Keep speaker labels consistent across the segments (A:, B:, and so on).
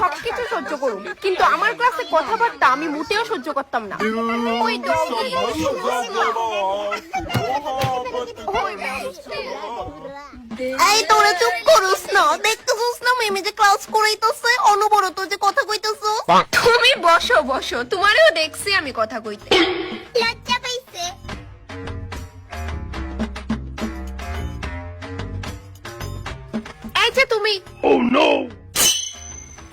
A: সবকিছু সহ্য করুম, কিন্তু আমার ক্লাসে কথাবার্তা আমি মোটেও সহ্য করতাম না। ওই ডগি,
B: এই তোরা চুপ করুস না, দেখতেছিস না মেমে যে ক্লাস করাইতেছে, অনবরত যে কথা কইতেছো।
A: তুমি বসো বসো, তোমারও দেখছি আমি কথা কইতে।
B: লজ্জা পাইছে।
A: এই যে তুমি,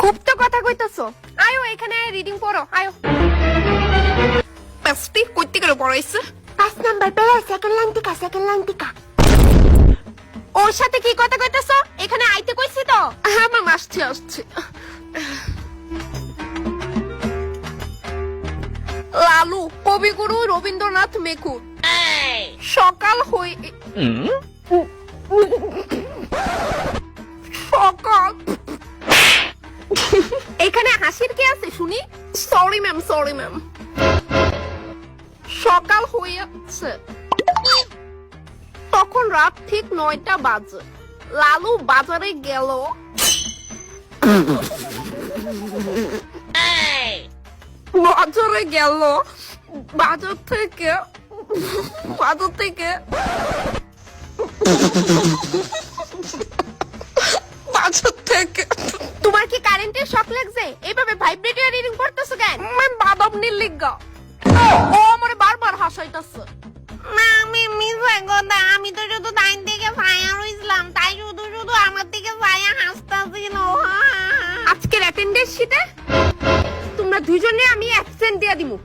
A: খুব তো কথা কইতেছো, আয়ো এখানে রিডিং পড়ো, আয়ো। বেস্টি কইতে গেল পড়াইছে
B: 5 নাম্বার পেলা, সেকেন্ড লাইন টিকা।
A: ওর সাথে কি কথা কইতেছো? এখানে আইতে কইছি তো। আমার আসছে। লালু কবিগুরু রবীন্দ্রনাথ মেকুর সকাল হই সকাল। এখানে হাসির কি আছে শুনি? Sorry ma'am. সকাল হয়েছে, তখন রাত ঠিক 9টা বাজে। লালু বাজারে গেল। বাজার থেকে তোমার কি কারেন্টের শক লাগছে? এইভাবে ভাইব্রেটর রিডিং করতেছো কেন? বাদাম নীলিগা ও আমারে বারবার হাসাইতাছে।
B: আমি তো শুধু লাইন থেকে ফায়ার হইছিলাম, তাই শুধু আমার দিকে ফায়ার হাসতাছিল।
A: আজকের অ্যাটেন্ডেন্স শিটে তোমরা দুইজনে আমি অ্যাবসেন্ট দিয়ে দিমু।